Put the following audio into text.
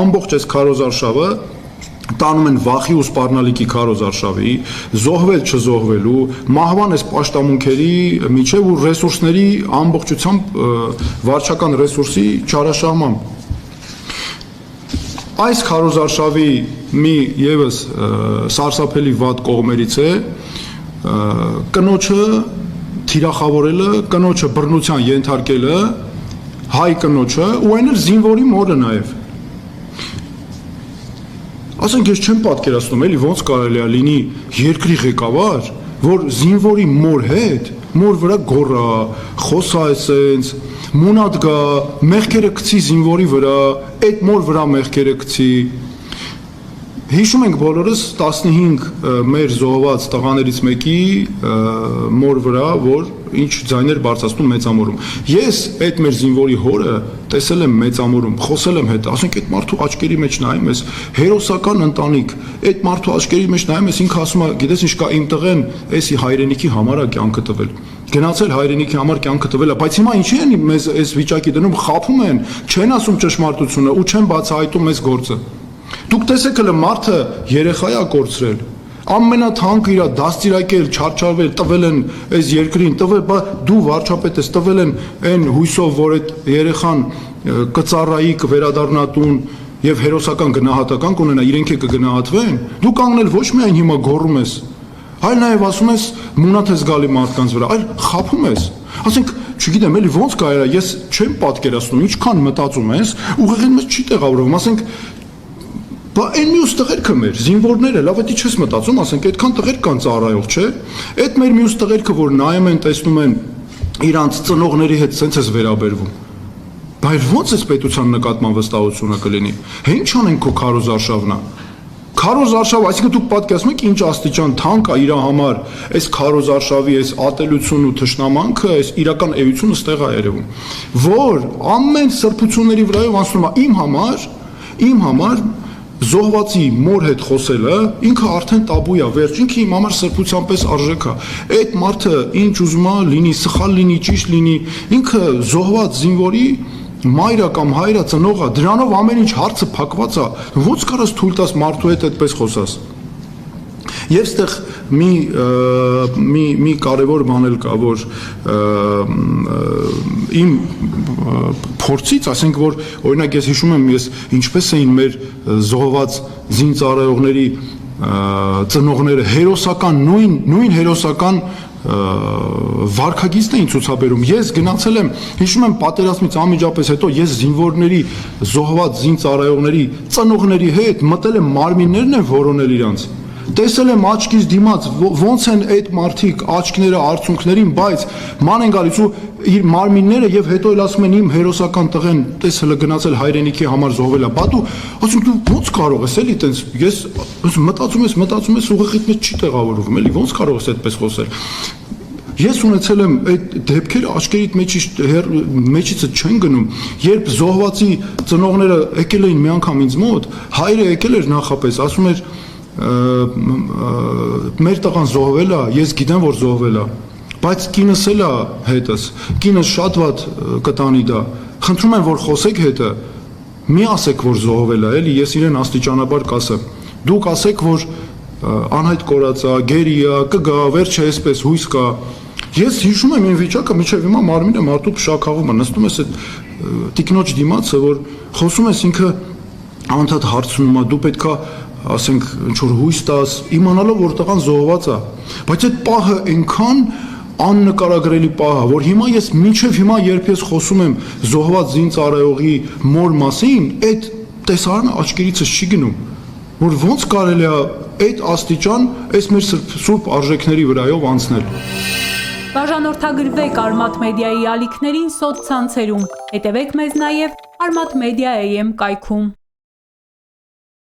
ամբողջ այս քարոզարշավը տանում են վախի ու սպառնալիքի քարոզարշավի, զոհվել չզոհվելու, մահվան այս պաշտամունքերի միջև ու ռեսուրսների ամբողջությամբ վարչական ռեսուրսի չարաշահման։ Այս քարոզարշավի մի եւս սարսափելի վատ կողմերից է կնոջը թիրախավորելը, կնոջը բռնության ենթարկելը, հայ կնոջը ու այն էլ զինվորի մորը նաեւ։ Ասենք ես չեմ պատկերացնում, էլի ոնց կարելի է լինի երկրի ղեկավար, որ զինվորի մոր հետ, մոր վրա գոռա, խոսա այսենց, մունատ գա, մեղքերը գցի զինվորի վրա, այդ մոր վրա մեղքերը գցի։ Հիշում ենք բոլորս 15 մեր զոհված տղաներից մեկի մոր վրա, որ ինչ ձայներ բարձրացնում մեծամորում։ Ես այդ մեր զինվորի հորը տեսել եմ մեծամորում, խոսել եմ հետ, ասենք այդ մարդու աչքերի մեջ նայում ես, հերոսական ընտանիք, այդ մարդու աչքերի մեջ նայում ես, ինքը ասում է, գիտես ինչ կա, իմ տղեն էսի հայրենիքի համար է կյանքը տվել։ Գնացել հայրենիքի համար կյանքը տվել է, բայց հիմա ինչի են մեզ այս վիճակի դնում, խաբում են, չեն ասում ճշմարտությունը ու չեն բացահայտում այս գործը։ Դուք տեսեք հələ մարդը երեխա է կորցրել, ամենաթանկը իր դաստիարակել, չարչարվել, տվել են այս երկրին, տվել, բա դու վարչապետ ես, տվել են այն հույսով, որ այդ երեխան կծառայի, կվերադառնա տուն եւ հերոսական գնահատական կունենա, իրենք է կգնահատվեն, դու կանգնել ոչ միայն հիմա գոռում ես, այլ նաեւ ասում ես մունատ ես գալի մարդկանց վրա, այլ խաբում ես։ Ասենք, չգիտեմ, էլի ոնց կարելի է, ես չեմ պատկերացնում, ինչքան մտածում ես, ուղղակի մեզ չի տեղավորվում, ասենք բա այն մյուս տղերքը մեր զինվորները, լավ էդի չես մտածում, ասենք այդքան տղեր կան ծառայող, չէ՞։ Այդ մեր մյուս տղերքը, որ նայում են, տեսնում են իրանց ծնողների հետ սենց էս վերաբերվում։ Բայց ո՞նց էս պետության նկատմամբ վստահությունը կլինի։ Հե ինչ անեն քո քարոզարշավնա։ Քարոզարշավ, այսինքն դուք պատկերացնում եք ինչ աստիճան թանկ է իր համար, այս քարոզարշավի, այս ատելությունն ու թշնամանքը, այս իրական էությունը ստեղ է երևում, որ ամեն սրբությունների վրայով անցնում է իմ համար զոհվածի մոր հետ խոսելը ինքը արդեն տաբու է, վերջ, ինքը իմ համար սրբության պես արժեք է։ Այդ մարդը ինչ ուզում է լինի, սխալ լինի, ճիշտ լինի, ինքը զոհված զինվորի մայրը կամ հայրը ծնողը, դրանով ամեն ինչ հարցը փակված է, ո՞նց կարաս թույլ տաս մարդու հետ այդպես խոսաս։ Եվ ստեղ մի կարևոր բան էլ կա, որ իմ փորձից, ասենք որ օրինակ ես հիշում եմ, ես ինչպես էին մեր զոհված զինծառայողների ծնողները հերոսական նույն հերոսական վարքագիծն էին ցուցաբերում։ Ես գնացել եմ, հիշում եմ պատերազմից անմիջապես հետո ես զինվորների զոհված զինծառայողների ծնողների հետ մտել եմ մարմիններն են որոնել իրանց։ Տեսել եմ աչքից դիմաց ոնց են այդ մարդիկ աչքները արցունքներին, բայց ման են գալիս ու իր մարմինները եւ հետո էլ ասում են իմ հերոսական տղեն տես հələ գնացել հայրենիքի համար զոհվել է։ Բա դու ասում դու ոնց կարող ես էլի տենց ես մտածում ես ուղղակի մեծ չի տեղավորվում էլի ոնց կարող ես այդպես խոսել։ Ես ունեցել եմ այդ դեպքերը աչքերիդ մեջից չեն գնում, երբ զոհվածի ծնողները եկել էին մի անգամ ինձ մոտ, հայրը եկել էր նախապես, ասում էր մեր տղան զոհվել է, ես գիտեմ որ զոհվել է, բայց կինս էլ է հետս, կինս շատ վատ կտանի դա, խնդրում եմ որ խոսեք հետը, մի ասեք որ զոհվել է, էլի ես իրեն աստիճանաբար կասեմ, դուք ասեք որ անհայտ կորած է, գերի է, կգա, վերջը այսպես հույս կա, ես հիշում եմ այն վիճակը, մինչև հիմա մարմինը մարդու փշաքաղում է, նստում ես այդ տիկնոջ դիմացը, որ խոսում ես ինքը անդադ հարցնում է, դու պետքա ասենք ինչ-որ հույս տաս, իմանալով որ տղան զոհված է, բայց այդ պահը այնքան աննկարագրելի պահ է, որ հիմա ես մինչև հիմա երբ ես խոսում եմ զոհված զինծառայողի մոր մասին, այդ տեսարանը աչքերիցս չի գնում, որ ոնց կարելի է այդ աստիճան այս մեր սուրբ արժեքների վրայով անցնել։ Բաժանորդագրվեք Արմաթ մեդիայի ալիքներին սոցցանցերում, հետևեք մեզ նաև Արմաթ Մեդիա AM կայքում։